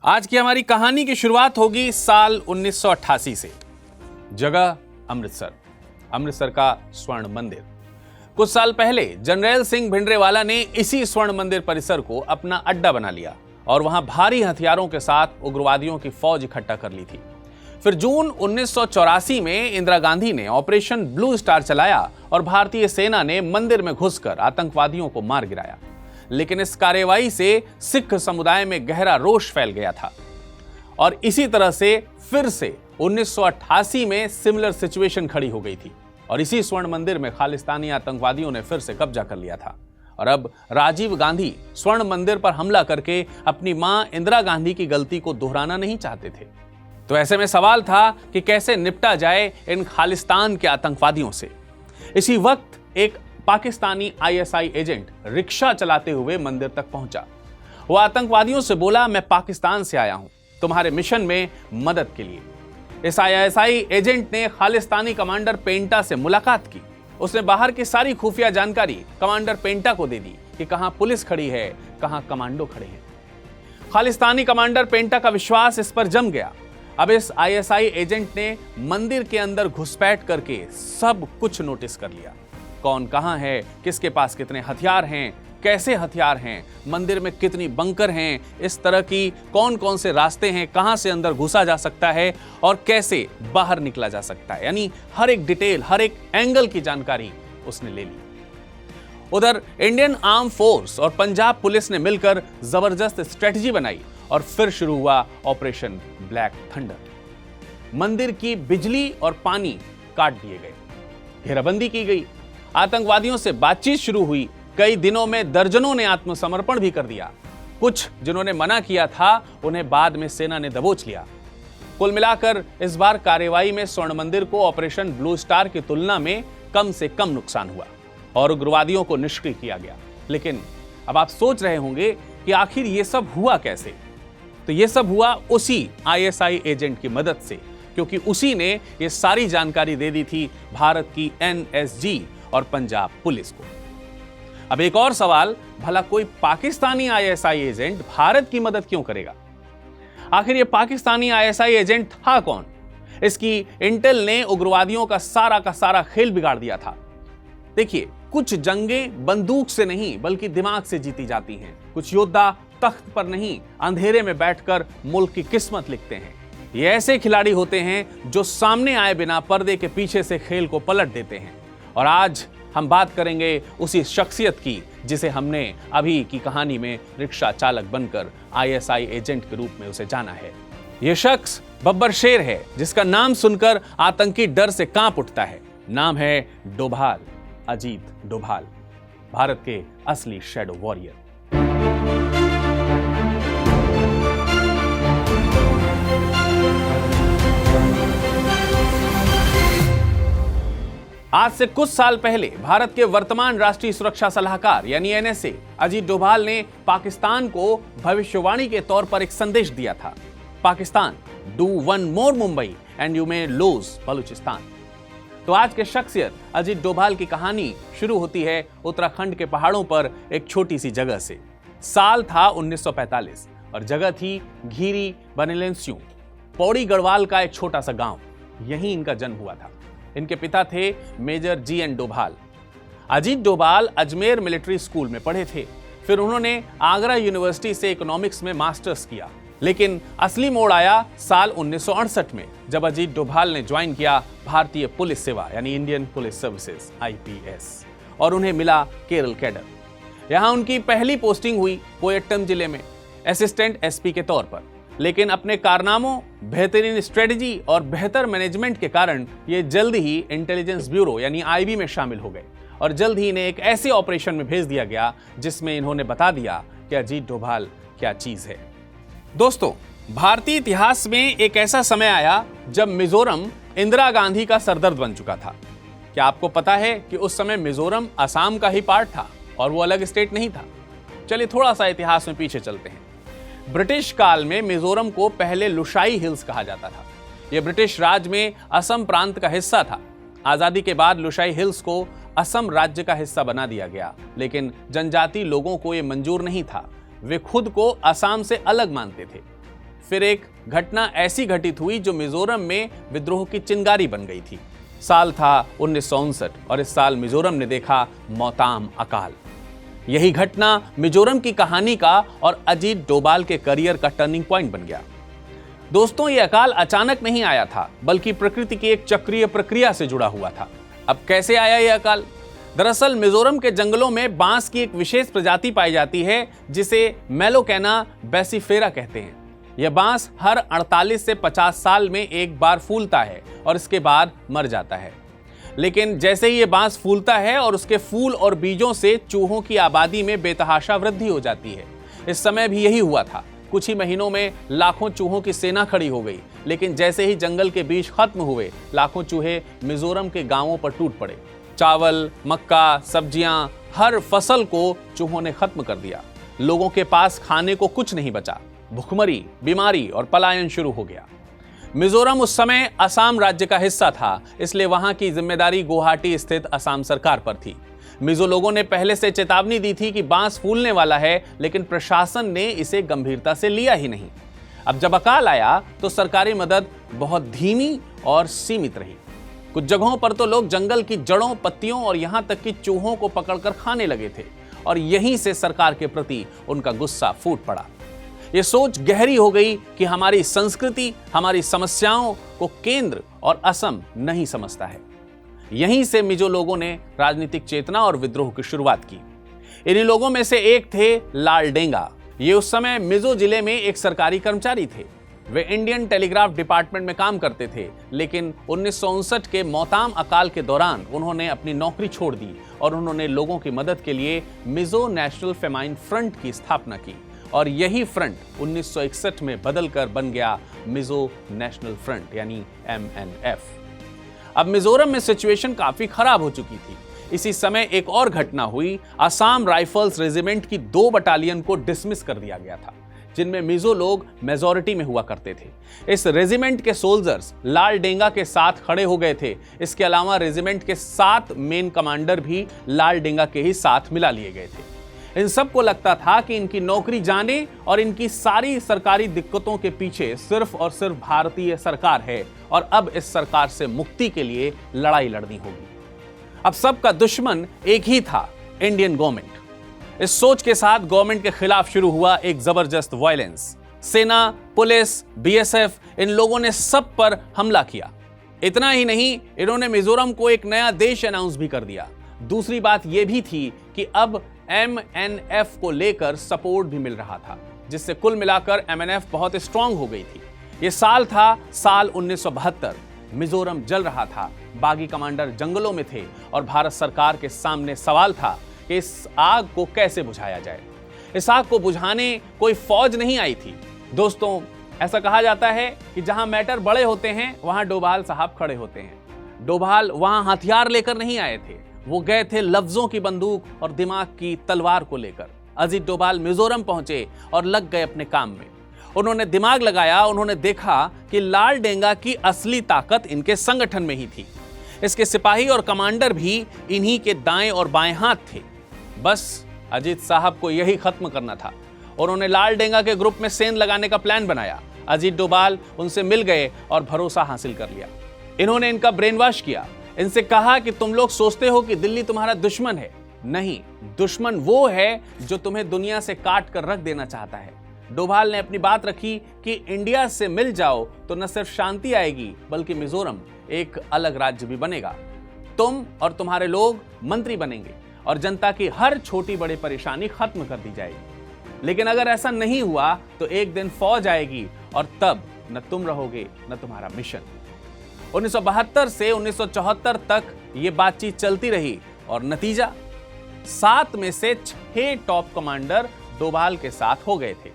आज की हमारी कहानी की शुरुआत होगी साल 1988 से। जगह अमृतसर का स्वर्ण मंदिर। कुछ साल पहले जनरल सिंह भिंडरेवाला ने इसी स्वर्ण मंदिर परिसर को अपना अड्डा बना लिया और वहां भारी हथियारों के साथ उग्रवादियों की फौज इकट्ठा कर ली थी। फिर जून 1984 में इंदिरा गांधी ने ऑपरेशन ब्लू स्टार चलाया और भारतीय सेना ने मंदिर में घुसकर आतंकवादियों को मार गिराया। लेकिन इस कार्रवाई से सिख समुदाय में गहरा रोष फैल गया था और इसी तरह से फिर से 1988 में सिमिलर सिचुएशन खड़ी हो गई थी और इसी स्वर्ण मंदिर में खालिस्तानी आतंकवादियों ने फिर से कब्जा कर लिया था। और अब राजीव गांधी स्वर्ण मंदिर पर हमला करके अपनी मां इंदिरा गांधी की गलती को दोहराना नहीं चाहते थे। तो ऐसे में सवाल था कि कैसे निपटा जाए इन खालिस्तान के आतंकवादियों से। इसी वक्त एक पाकिस्तानी आईएसआई एजेंट रिक्शा चलाते हुए मंदिर तक पहुंचा। वो आतंकवादियों से बोला, मैं पाकिस्तान से आया हूं तुम्हारे मिशन में मदद के लिए। इस आईएसआई एजेंट ने खालिस्तानी कमांडर पेंटा से मुलाकात की। उसने बाहर की सारी खुफिया जानकारी कमांडर पेंटा को दे दी कि कहां पुलिस खड़ी है, कहां कमांडो खड़े हैं। खालिस्तानी कमांडर पेंटा का विश्वास इस पर जम गया। अब इस आईएसआई एजेंट ने मंदिर के अंदर घुसपैठ करके सब कुछ नोटिस कर लिया। कौन कहां है, किसके पास कितने हथियार हैं, कैसे हथियार हैं, मंदिर में कितनी बंकर हैं, इस तरह की कौन कौन से रास्ते हैं, कहां से अंदर घुसा जा सकता है और कैसे बाहर निकला जा सकता है। यानी हर एक डिटेल, हर एक एंगल की जानकारी उसने ले ली। उधर इंडियन आर्म फोर्स और पंजाब पुलिस ने मिलकर जबरदस्त स्ट्रेटजी बनाई और फिर शुरू हुआ ऑपरेशन ब्लैक थंडर। मंदिर की बिजली और पानी काट दिए गए, घेराबंदी की गई, आतंकवादियों से बातचीत शुरू हुई। कई दिनों में दर्जनों ने आत्मसमर्पण भी कर दिया। कुछ जिन्होंने मना किया था उन्हें बाद में सेना ने दबोच लिया। कुल मिलाकर इस बार कार्रवाई में स्वर्ण मंदिर को ऑपरेशन ब्लू स्टार की तुलना में कम से कम नुकसान हुआ और उग्रवादियों को निष्क्रिय किया गया। लेकिन अब आप सोच रहे होंगे कि आखिर ये सब हुआ कैसे। तो ये सब हुआ उसी आईएसआई एजेंट की मदद से, क्योंकि उसी ने ये सारी जानकारी दे दी थी भारत की एनएसजी और पंजाब पुलिस को। अब एक और सवाल, भला कोई पाकिस्तानी आईएसआई एजेंट भारत की मदद क्यों करेगा? आखिर ये पाकिस्तानी आईएसआई एजेंट था कौन? इसकी इंटेल ने उग्रवादियों का सारा खेल बिगाड़ दिया था। देखिए, कुछ जंगें बंदूक से नहीं बल्कि दिमाग से जीती जाती हैं। कुछ योद्धा तख्त पर नहीं, अंधेरे में बैठकर मुल्क की किस्मत लिखते हैं। ये ऐसे खिलाड़ी होते हैं जो सामने आए बिना पर्दे के पीछे से खेल को पलट देते हैं। और आज हम बात करेंगे उसी शख्सियत की जिसे हमने अभी की कहानी में रिक्शा चालक बनकर आईएसआई एजेंट के रूप में उसे जाना है। यह शख्स बब्बर शेर है जिसका नाम सुनकर आतंकी डर से कांप उठता है। नाम है डोभाल, अजीत डोभाल, भारत के असली शैडो वॉरियर। आज से कुछ साल पहले भारत के वर्तमान राष्ट्रीय सुरक्षा सलाहकार यानी एनएसए अजीत डोभाल ने पाकिस्तान को भविष्यवाणी के तौर पर एक संदेश दिया था। Pakistan, do one more Mumbai and you may lose Balochistan. तो आज के शख्सियत अजीत डोभाल की कहानी शुरू होती है उत्तराखंड के पहाड़ों पर एक छोटी सी जगह से। साल था 1945 और जगह थी घीरी बनेलेंस्यू, पौड़ी गढ़वाल का एक छोटा सा गांव। यहीं इनका जन्म हुआ था। इनके पिता थे major GN Doval. Ajit Doval Ajmer military school में पढ़े थे। फिर उन्होंने आगरा यूनिवर्सिटी से इकोनॉमिक्स में मास्टर्स किया। लेकिन असली मोड़ आया साल 1968 में, जब अजीत डोभाल ने ज्वाइन किया भारतीय पुलिस सेवा यानी इंडियन पुलिस सर्विसेज आईपीएस, और उन्हें मिला केरल कैडर। यहां उनकी पहली पोस्टिंग हुई कोयट्टम जिले में असिस्टेंट एसपी के तौर पर। लेकिन अपने कारनामों, बेहतरीन स्ट्रेटजी और बेहतर मैनेजमेंट के कारण ये जल्द ही इंटेलिजेंस ब्यूरो यानी आईबी में शामिल हो गए और जल्द ही इन्हें एक ऐसे ऑपरेशन में भेज दिया गया जिसमें इन्होंने बता दिया कि अजीत डोभाल क्या चीज है। दोस्तों, भारतीय इतिहास में एक ऐसा समय आया जब मिजोरम इंदिरा गांधी का सरदर्द बन चुका था। क्या आपको पता है कि उस समय मिजोरम असम का ही पार्ट था और वो अलग स्टेट नहीं था? चलिए थोड़ा सा इतिहास में पीछे चलते हैं। ब्रिटिश काल में मिजोरम को पहले लुशाई हिल्स कहा जाता था। यह ब्रिटिश राज में असम प्रांत का हिस्सा था। आजादी के बाद लुशाई हिल्स को असम राज्य का हिस्सा बना दिया गया, लेकिन जनजाति लोगों को यह मंजूर नहीं था। वे खुद को असम से अलग मानते थे। फिर एक घटना ऐसी घटित हुई जो मिजोरम में विद्रोह की चिंगारी बन गई थी। साल था 1959 और इस साल मिजोरम ने देखा मौताम अकाल। यही घटना मिजोरम की कहानी का और अजीत डोभाल के करियर का टर्निंग पॉइंट बन गया। दोस्तों, यह अकाल अचानक नहीं आया था, बल्कि प्रकृति की एक चक्रीय प्रक्रिया से जुड़ा हुआ था। अब कैसे आया यह अकाल? दरअसल मिजोरम के जंगलों में बांस की एक विशेष प्रजाति पाई जाती है जिसे मेलोकैना बैसिफेरा कहते हैं। यह बांस हर 48 से 50 साल में एक बार फूलता है और इसके बाद मर जाता है। लेकिन जैसे ही यह बांस फूलता है और उसके फूल और बीजों से चूहों की आबादी में बेतहाशा वृद्धि हो जाती है। इस समय भी यही हुआ था। कुछ ही महीनों में लाखों चूहों की सेना खड़ी हो गई, लेकिन जैसे ही जंगल के बीज खत्म हुए, लाखों चूहे मिजोरम के गांवों पर टूट पड़े। चावल, मक्का, सब्जियां, हर फसल को चूहों ने खत्म कर दिया। लोगों के पास खाने को कुछ नहीं बचा। भुखमरी, बीमारी और पलायन शुरू हो गया। मिजोरम उस समय असम राज्य का हिस्सा था, इसलिए वहां की जिम्मेदारी गुवाहाटी स्थित असम सरकार पर थी। मिजो लोगों ने पहले से चेतावनी दी थी कि बांस फूलने वाला है, लेकिन प्रशासन ने इसे गंभीरता से लिया ही नहीं। अब जब अकाल आया तो सरकारी मदद बहुत धीमी और सीमित रही। कुछ जगहों पर तो लोग जंगल की जड़ों, पत्तियों और यहां तक कि चूहों को पकड़कर खाने लगे थे और यहीं से सरकार के प्रति उनका गुस्सा फूट पड़ा। ये सोच गहरी हो गई कि हमारी संस्कृति, हमारी समस्याओं को केंद्र और असम नहीं समझता है। यहीं से मिजो लोगों ने राजनीतिक चेतना और विद्रोह की शुरुआत की। इन्हीं लोगों में से एक थे लाल डेंगा। ये उस समय मिजो जिले में एक सरकारी कर्मचारी थे। वे इंडियन टेलीग्राफ डिपार्टमेंट में काम करते थे, लेकिन 1959 के मौताम अकाल के दौरान उन्होंने अपनी नौकरी छोड़ दी और उन्होंने लोगों की मदद के लिए मिजो नेशनल फेमाइन फ्रंट की स्थापना की और यही फ्रंट 1961 में बदलकर बन गया मिजो नेशनल फ्रंट यानी MNF। अब मिजोरम में सिचुएशन काफी खराब हो चुकी थी। इसी समय एक और घटना हुई। असम राइफल्स रेजिमेंट की 2 बटालियन को डिसमिस कर दिया गया था, जिनमें मिजो लोग मेजॉरिटी में हुआ करते थे। इस रेजिमेंट के सोल्जर्स लाल डेंगा के साथ खड़े हो गए थे। इसके अलावा रेजिमेंट के 7 मेन कमांडर भी लाल डेंगा के ही साथ मिला लिए गए थे। इन सबको लगता था कि इनकी नौकरी जाने और इनकी सारी सरकारी दिक्कतों के पीछे सिर्फ और सिर्फ भारतीय सरकार है और अब इस सरकार से मुक्ति के लिए लड़ाई लड़नी होगी। अब सबका दुश्मन एक ही था, इंडियन गवर्नमेंट। इस सोच के साथ गवर्नमेंट के खिलाफ शुरू हुआ एक जबरदस्त वायलेंस। सेना, पुलिस, BSF, इन लोगों ने सब पर हमला किया। इतना ही नहीं, इन्होंने मिजोरम को एक नया देश अनाउंस भी कर दिया। दूसरी बात यह भी थी कि अब MNF को लेकर सपोर्ट भी मिल रहा था, जिससे कुल मिलाकर MNF बहुत स्ट्रांग हो गई थी। यह साल था साल 1972। मिजोरम जल रहा था, बागी कमांडर जंगलों में थे और भारत सरकार के सामने सवाल था कि इस आग को कैसे बुझाया जाए। इस आग को बुझाने कोई फौज नहीं आई थी। दोस्तों, ऐसा कहा जाता है कि जहां मैटर बड़े होते हैं वहां डोभाल साहब खड़े होते हैं। डोभाल वहां हथियार लेकर नहीं आए थे, वो गए थे लफ्जों की बंदूक और दिमाग की तलवार को लेकर। अजीत डोभाल मिजोरम पहुंचे और लग गए अपने काम में। उन्होंने दिमाग लगाया, उन्होंने देखा कि लाल डेंगा की असली ताकत इनके संगठन में ही थी। इसके सिपाही और कमांडर भी इन्हीं के दाएं और बाएं हाथ थे। बस अजीत साहब को यही खत्म करना था। उन्होंने लाल डेंगा के ग्रुप में सेंध लगाने का प्लान बनाया। अजीत डोभाल उनसे मिल गए और भरोसा हासिल कर लिया। इन्होंने इनका ब्रेन वॉश किया। इनसे कहा कि तुम लोग सोचते हो कि दिल्ली तुम्हारा दुश्मन है। नहीं, दुश्मन वो है जो तुम्हें दुनिया से काट कर रख देना चाहता है। डोभाल ने अपनी बात रखी कि इंडिया से मिल जाओ तो न सिर्फ शांति आएगी, बल्कि मिजोरम एक अलग राज्य भी बनेगा। तुम और तुम्हारे लोग मंत्री बनेंगे और जनता की हर छोटी बड़ी परेशानी खत्म कर दी जाएगी। लेकिन अगर ऐसा नहीं हुआ तो एक दिन फौज आएगी और तब न तुम रहोगे न तुम्हारा मिशन। 1972 से 1974 तक ये बातचीत चलती रही और नतीजा 7 में से 6 टॉप कमांडर डोभाल के साथ हो गए थे।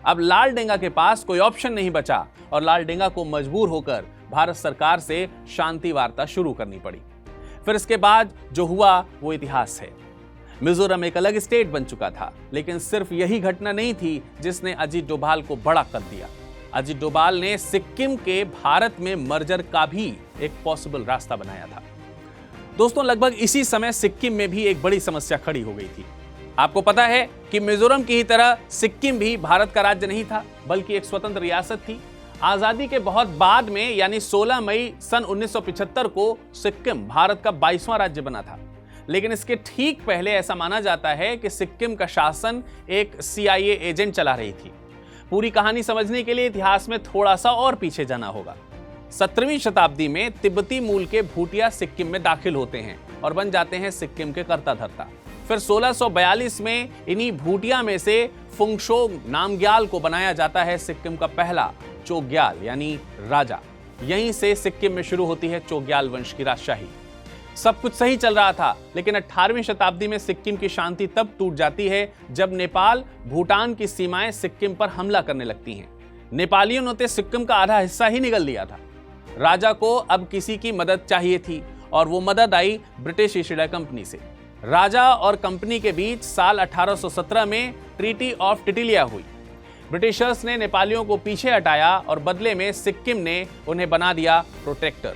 अब लाल डेंगा के पास कोई ऑप्शन नहीं बचा और लाल डेंगा को मजबूर होकर भारत सरकार से शांति वार्ता शुरू करनी पड़ी। फिर इसके बाद जो हुआ वो इतिहास है। मिजोरम एक अलग स्टेट बन चुका था, लेकिन सिर्फ यही घटना नहीं थी जिसने अजीत डोभाल को बड़ा कर दिया। अजीत डोभाल ने सिक्किम के भारत में मर्जर का भी एक पॉसिबल रास्ता बनाया था। दोस्तों, लगभग इसी समय सिक्किम में भी एक बड़ी समस्या खड़ी हो गई थी। आपको पता है कि मिजोरम की ही तरह सिक्किम भी भारत का राज्य नहीं था, बल्कि एक स्वतंत्र रियासत थी। आजादी के बहुत बाद में यानी 16 मई सन 1975 को सिक्किम भारत का 22वां राज्य बना था। लेकिन इसके ठीक पहले ऐसा माना जाता है कि सिक्किम का शासन एक CIA एजेंट चला रही थी। पूरी कहानी समझने के लिए इतिहास में थोड़ा सा और पीछे जाना होगा। 17वीं शताब्दी में तिब्बती मूल के भूटिया सिक्किम में दाखिल होते हैं और बन जाते हैं सिक्किम के कर्ता धर्ता। फिर 1642 में इन्हीं भूटिया में से फुंगशोग नामग्याल को बनाया जाता है सिक्किम का पहला चोग्याल यानी राजा। यहीं से सिक्किम में शुरू होती है चोग्याल वंश की राजशाही। सब कुछ सही चल रहा था, लेकिन 18वीं शताब्दी में सिक्किम की शांति तब टूट जाती है जब नेपाल भूटान की सीमाएं सिक्किम पर हमला करने लगती हैं। नेपालियों ने सिक्किम का आधा हिस्सा ही निगल लिया था। राजा को अब किसी की मदद चाहिए थी और वो मदद आई ब्रिटिश ईस्ट इंडिया कंपनी से। राजा और कंपनी के बीच साल 1817 में ट्रीटी ऑफ टिटिलिया हुई। ब्रिटिशर्स ने नेपालियों को पीछे हटाया और बदले में सिक्किम ने उन्हें बना दिया प्रोटेक्टर।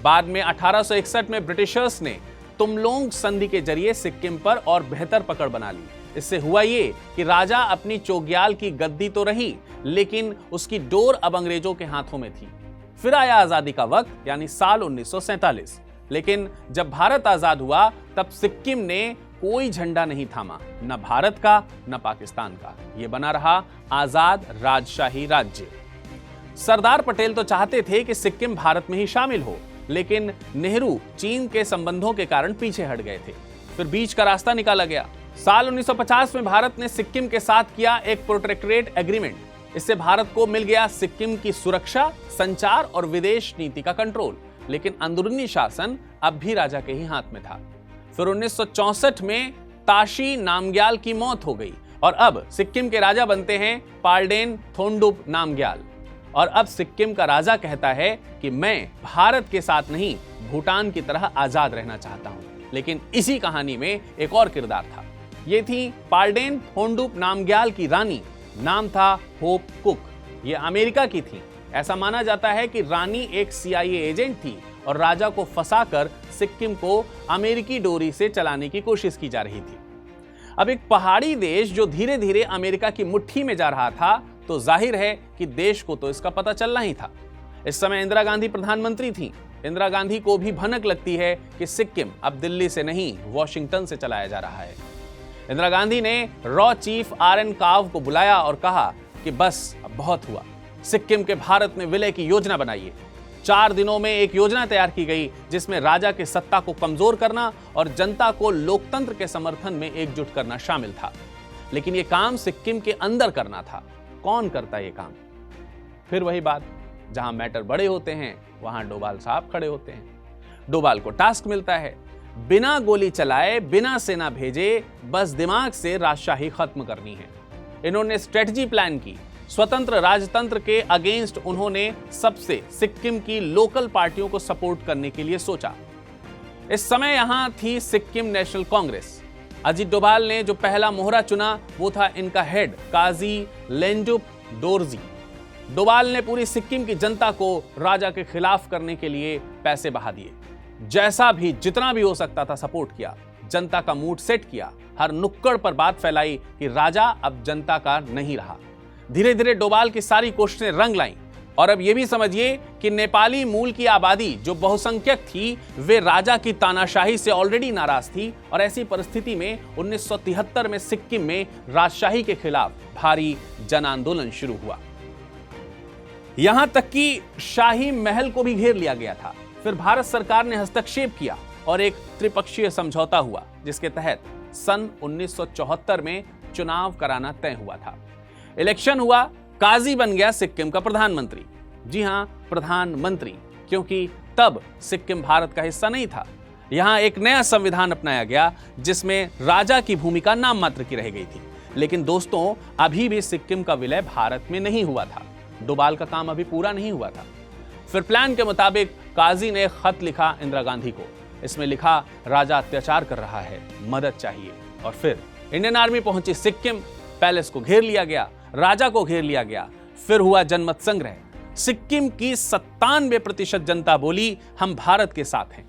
बाद में 1861 में ब्रिटिशर्स ने तुमलोंग संधि के जरिए सिक्किम पर और बेहतर पकड़ बना ली। इससे हुआ ये कि राजा अपनी चोग्याल की गद्दी तो रही, लेकिन उसकी डोर अब अंग्रेजों के हाथों में थी। फिर आया आजादी का वक्त यानी साल 1947। लेकिन जब भारत आजाद हुआ तब सिक्किम ने कोई झंडा नहीं थामा, न भारत का न पाकिस्तान का। यह बना रहा आजाद राजशाही राज्य। सरदार पटेल तो चाहते थे कि सिक्किम भारत में ही शामिल हो, लेकिन नेहरू चीन के संबंधों के कारण पीछे हट गए थे। फिर बीच का रास्ता निकाला गया। साल 1950 में भारत ने सिक्किम के साथ किया एक प्रोटेक्टरेट एग्रीमेंट। इससे भारत को मिल गया सिक्किम की सुरक्षा, संचार और विदेश नीति का कंट्रोल, लेकिन अंदरूनी शासन अब भी राजा के ही हाथ में था। फिर 1964 में ताशी नामग्याल की मौत हो गई और अब सिक्किम के राजा बनते हैं पाल्डेन थोंडुप नामग्याल। और अब सिक्किम का राजा कहता है कि मैं भारत के साथ नहीं, भूटान की तरह आजाद रहना चाहता हूं। लेकिन इसी कहानी में एक और किरदार था। ये थी पाल्डेन थोंडुप नामग्याल की रानी, नाम था होप कुक। ये अमेरिका की थी। ऐसा माना जाता है कि रानी एक CIA एजेंट थी और राजा को फंसाकर सिक्किम को अमेरिकी डोरी से चलाने की कोशिश की जा रही थी। अब एक पहाड़ी देश जो धीरे धीरे अमेरिका की मुट्ठी में जा रहा था, तो जाहिर है कि देश को तो इसका पता चलना ही था। इस समय इंदिरा गांधी प्रधानमंत्री थी। इंदिरा गांधी को भी भनक लगती है कि सिक्किम अब दिल्ली से नहीं, वॉशिंगटन से चलाया जा रहा है। इंदिरा गांधी ने रॉ चीफ RN काव को बुलाया और कहा कि बस अब बहुत हुआ, सिक्किम के भारत में विलय की योजना बनाइए। 4 दिनों में एक योजना तैयार की गई जिसमें राजा के सत्ता को कमजोर करना और जनता को लोकतंत्र के समर्थन में एकजुट करना शामिल था। लेकिन यह काम सिक्किम के अंदर करना था। कौन करता ये काम? फिर वही बात, जहां मैटर बड़े होते हैं वहां डोभाल साहब खड़े होते हैं। डोभाल को टास्क मिलता है, बिना गोली चलाए, बिना सेना भेजे, बस दिमाग से राजशाही खत्म करनी है। इन्होंने स्ट्रेटजी प्लान की। स्वतंत्र राजतंत्र के अगेंस्ट उन्होंने सबसे सिक्किम की लोकल पार्टियों को सपोर्ट करने के लिए सोचा। इस समय यहां थी सिक्किम नेशनल कांग्रेस। अजीत डोभाल ने जो पहला मोहरा चुना वो था इनका हेड काजी लेंडुप डोरजी। डोभाल ने पूरी सिक्किम की जनता को राजा के खिलाफ करने के लिए पैसे बहा दिए। जैसा भी जितना भी हो सकता था सपोर्ट किया, जनता का मूड सेट किया, हर नुक्कड़ पर बात फैलाई कि राजा अब जनता का नहीं रहा। धीरे धीरे डोभाल की सारी कोशिशें रंग लाईं और अब यह भी समझिए कि नेपाली मूल की आबादी जो बहुसंख्यक थी, वे राजा की तानाशाही से ऑलरेडी नाराज थी और ऐसी परिस्थिति में 1973 में सिक्किम में राजशाही के खिलाफ भारी जन आंदोलन शुरू हुआ। यहां तक कि शाही महल को भी घेर लिया गया था। फिर भारत सरकार ने हस्तक्षेप किया और एक त्रिपक्षीय समझौता हुआ जिसके तहत सन 1974 में चुनाव कराना तय हुआ था। इलेक्शन हुआ, काजी बन गया सिक्किम का प्रधानमंत्री। जी हां, प्रधानमंत्री, क्योंकि तब सिक्किम भारत का हिस्सा नहीं था। यहां एक नया संविधान अपनाया गया जिसमें राजा की भूमिका नाम मात्र की रह गई थी। लेकिन दोस्तों, अभी भी सिक्किम का विलय भारत में नहीं हुआ था। डोभाल का काम अभी पूरा नहीं हुआ था। फिर प्लान के मुताबिक काजी ने खत लिखा इंदिरा गांधी को। इसमें लिखा, राजा अत्याचार कर रहा है, मदद चाहिए। और फिर इंडियन आर्मी पहुंची सिक्किम, पैलेस को घेर लिया गया, राजा को घेर लिया गया। फिर हुआ जनमत संग्रह। सिक्किम की 97% जनता बोली, हम भारत के साथ हैं।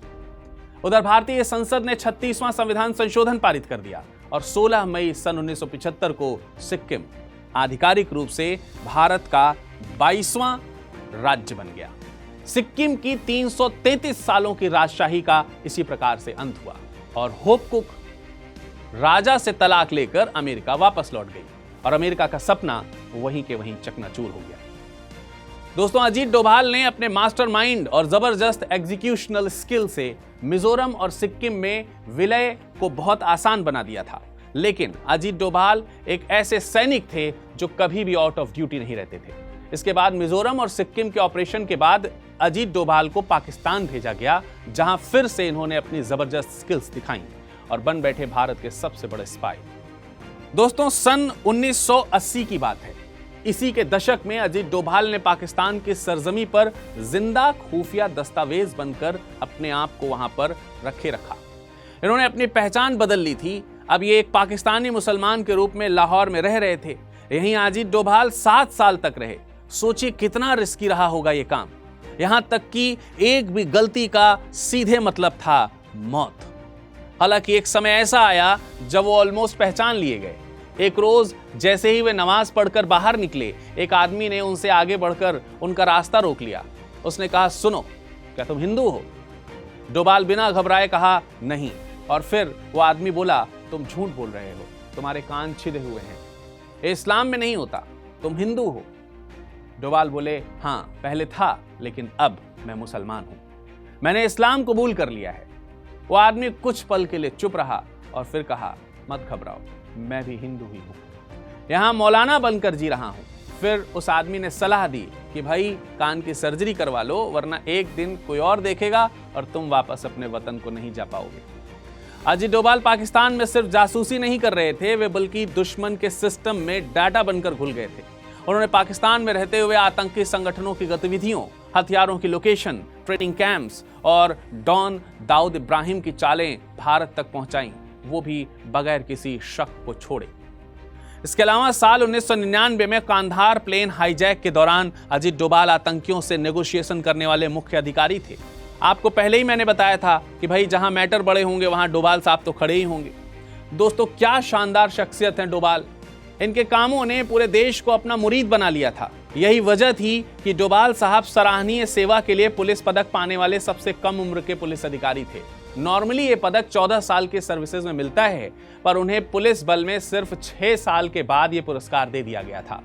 उधर भारतीय संसद ने 36वां संविधान संशोधन पारित कर दिया और 16 मई सन 1975 को सिक्किम आधिकारिक रूप से भारत का 22वां राज्य बन गया। सिक्किम की 333 सालों की राजशाही का इसी प्रकार से अंत हुआ और होप कुक राजा से तलाक लेकर अमेरिका वापस लौट गई और अमेरिका का सपना वहीं के वहीं चकनाचूर हो गया। दोस्तों, अजीत डोभाल ने अपने मास्टरमाइंड और जबरदस्त एग्जीक्यूशनल स्किल से मिजोरम और सिक्किम में विलय को बहुत आसान बना दिया था। लेकिन अजीत डोभाल एक ऐसे सैनिक थे जो कभी भी आउट ऑफ ड्यूटी नहीं रहते थे। इसके बाद मिजोरम और सिक्किम के ऑपरेशन के बाद अजीत डोभाल को पाकिस्तान भेजा गया, जहां फिर से इन्होंने अपनी जबरदस्त स्किल्स दिखाई और बन बैठे भारत के सबसे बड़े स्पाई। दोस्तों, सन 1980 की बात है। इसी के दशक में अजीत डोभाल ने पाकिस्तान की सरजमी पर जिंदा खुफिया दस्तावेज बनकर अपने आप को वहां पर रखे रखा। इन्होंने अपनी पहचान बदल ली थी। अब ये एक पाकिस्तानी मुसलमान के रूप में लाहौर में रह रहे थे। यहीं अजीत डोभाल 7 साल तक रहे। सोचिए कितना रिस्की रहा होगा ये काम। यहां तक कि एक भी गलती का सीधे मतलब था मौत। हालांकि एक समय ऐसा आया जब वो ऑलमोस्ट पहचान लिए गए। एक रोज जैसे ही वे नमाज पढ़कर बाहर निकले, एक आदमी ने उनसे आगे बढ़कर उनका रास्ता रोक लिया। उसने कहा, सुनो, क्या तुम हिंदू हो? डोभाल बिना घबराए कहा, नहीं। और फिर वो आदमी बोला, तुम झूठ बोल रहे हो, तुम्हारे कान छिदे हुए हैं, ये इस्लाम में नहीं होता, तुम हिंदू हो। डोभाल बोले, हाँ, पहले था, लेकिन अब मैं मुसलमान हूं, मैंने इस्लाम कबूल कर लिया है। वो आदमी कुछ पल के लिए चुप रहा और फिर कहा, मत घबराओ, मैं भी हिंदू ही हूं, यहां मौलाना बनकर जी रहा हूं। फिर उस आदमी ने सलाह दी कि भाई कान की सर्जरी करवा लो, वरना एक दिन कोई और देखेगा और तुम वापस अपने वतन को नहीं जा पाओगे। अजीत डोभाल पाकिस्तान में सिर्फ जासूसी नहीं कर रहे थे, वे बल्कि दुश्मन के सिस्टम में डाटा बनकर घुल गए थे। उन्होंने पाकिस्तान में रहते हुए आतंकी संगठनों की गतिविधियों, हथियारों की लोकेशन, ट्रेनिंग कैंप्स और डॉन दाऊद इब्राहिम की चालें भारत तक पहुंचाई, वो भी बगैर किसी शक को छोड़े। इसके अलावा साल 1999 में कांधार प्लेन हाईजैक के दौरान अजीत डोभाल आतंकियों से नेगोशिएशन करने वाले मुख्य अधिकारी थे। आपको पहले ही मैंने बताया था कि भाई जहां मैटर बड़े होंगे वहां डोभाल साहब तो खड़े ही होंगे। दोस्तों, क्या शानदार शख्सियत है डोभाल। इनके कामों ने पूरे देश को अपना मुरीद बना लिया था। यही वजह थी कि डोभाल साहब सराहनीय सेवा के लिए पुलिस पदक पाने वाले सबसे कम उम्र के पुलिस अधिकारी थे। नॉर्मली ये पदक 14 साल के सर्विसेज में मिलता है, पर उन्हें पुलिस बल में सिर्फ 6 साल के बाद ये पुरस्कार दे दिया गया था।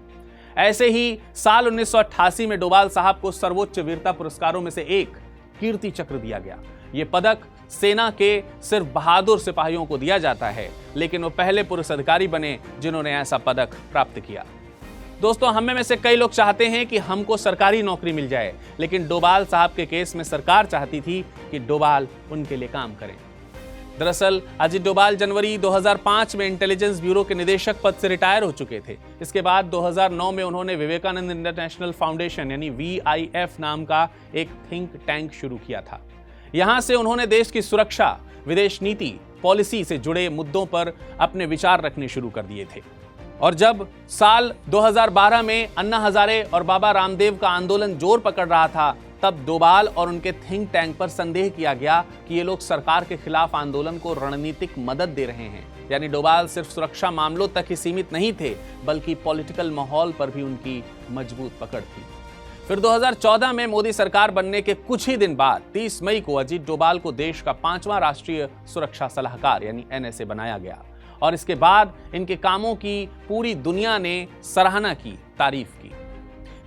ऐसे ही साल 1988 में डोभाल साहब को सर्वोच्च वीरता पुरस्कारों में से एक कीर्ति चक्र दिया गया। ये पदक सेना के सिर्फ बहादुर सिपाहियों को दिया जाता है, लेकिन वो पहले पुलिस अधिकारी बने जिन्होंने ऐसा पदक प्राप्त किया। दोस्तों, हम में से कई लोग चाहते हैं कि हमको सरकारी नौकरी मिल जाए, लेकिन डोभाल साहब के केस में सरकार चाहती थी कि डोभाल उनके लिए काम करें। दरअसल अजीत डोभाल जनवरी 2005 में इंटेलिजेंस ब्यूरो के निदेशक पद से रिटायर हो चुके थे। इसके बाद 2009 में उन्होंने विवेकानंद इंटरनेशनल फाउंडेशन यानी VIF नाम का एक थिंक टैंक शुरू किया था। यहां से उन्होंने देश की सुरक्षा, विदेश नीति, पॉलिसी से जुड़े मुद्दों पर अपने विचार रखने शुरू कर दिए थे। और जब साल 2012 में अन्ना हजारे और बाबा रामदेव का आंदोलन जोर पकड़ रहा था, तब डोभाल और उनके थिंक टैंक पर संदेह किया गया कि ये लोग सरकार के खिलाफ आंदोलन को रणनीतिक मदद दे रहे हैं। यानी डोभाल सिर्फ सुरक्षा मामलों तक ही सीमित नहीं थे, बल्कि पॉलिटिकल माहौल पर भी उनकी मजबूत पकड़ थी। फिर 2014 में मोदी सरकार बनने के कुछ ही दिन बाद 30 मई को अजीत डोभाल को देश का 5वां राष्ट्रीय सुरक्षा सलाहकार यानी NSA बनाया गया और इसके बाद इनके कामों की पूरी दुनिया ने सराहना की, तारीफ की।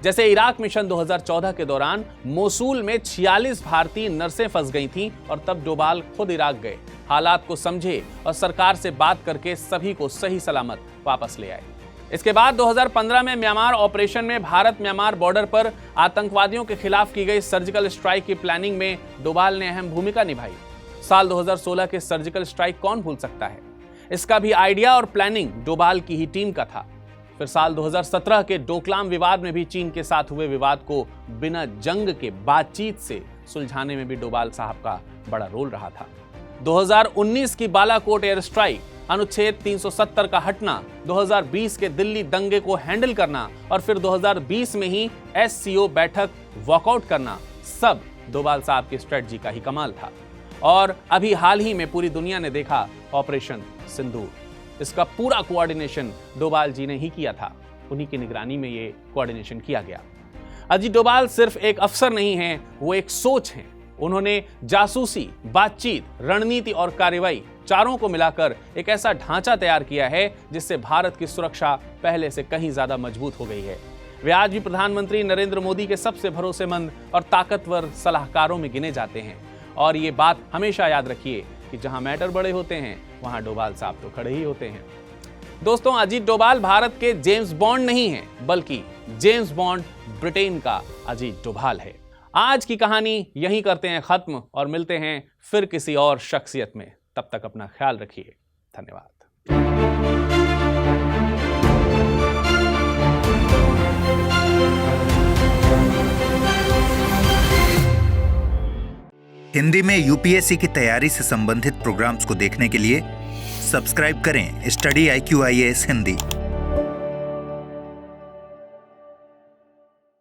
जैसे इराक मिशन 2014 के दौरान मोसूल में 46 भारतीय नर्सें फंस गई थीं और तब डोभाल खुद इराक गए, हालात को समझे और सरकार से बात करके सभी को सही सलामत वापस ले आए। इसके बाद 2015 में म्यांमार ऑपरेशन में भारत म्यांमार बॉर्डर पर आतंकवादियों के खिलाफ की गई सर्जिकल स्ट्राइक की प्लानिंग में डोभाल ने अहम भूमिका निभाई। साल 2016 के सर्जिकल स्ट्राइक कौन भूल सकता है? इसका भी आइडिया और प्लानिंग डोभाल की ही टीम का था। फिर साल 2017 के डोकलाम विवाद में भी चीन के साथ हुए विवाद को बिना जंग के बातचीत से सुलझाने में भी डोभाल साहब का बड़ा रोल रहा था। 2019 की बालाकोट एयर स्ट्राइक, अनुच्छेद 370 का हटना, 2020 के दिल्ली दंगे को हैंडल करना और फिर 2020 में ही SCO बैठक वॉकआउट करना, सब डोभाल साहब की स्ट्रेटजी का ही कमाल था। और अभी हाल ही में पूरी दुनिया ने देखा ऑपरेशन सिंदूर। इसका पूरा कोऑर्डिनेशन डोभाल जी ने ही किया था। उन्हीं की निगरानी में ये कोऑर्डिनेशन किया गया। अजीत डोभाल सिर्फ एक अफसर नहीं हैं, वो एक सोच हैं। उन्होंने जासूसी, बातचीत, रणनीति और कार्रवाई चारों को मिलाकर एक ऐसा ढांचा तैयार किया है जिससे भारत की सुरक्षा पहले से कहीं ज्यादा मजबूत हो गई है। वे आज भी प्रधानमंत्री नरेंद्र मोदी के सबसे भरोसेमंद और ताकतवर सलाहकारों में गिने जाते हैं। और ये बात हमेशा याद रखिए कि जहां मैटर बड़े होते हैं वहां डोभाल साहब तो खड़े ही होते हैं। दोस्तों, अजीत डोभाल भारत के जेम्स बॉन्ड नहीं है, बल्कि जेम्स बॉन्ड ब्रिटेन का अजीत डोभाल है। आज की कहानी यहीं करते हैं खत्म और मिलते हैं फिर किसी और शख्सियत में। तब तक अपना ख्याल रखिए। धन्यवाद। हिंदी में यूपीएससी की तैयारी से संबंधित प्रोग्राम्स को देखने के लिए सब्सक्राइब करें स्टडी IQ IAS हिंदी।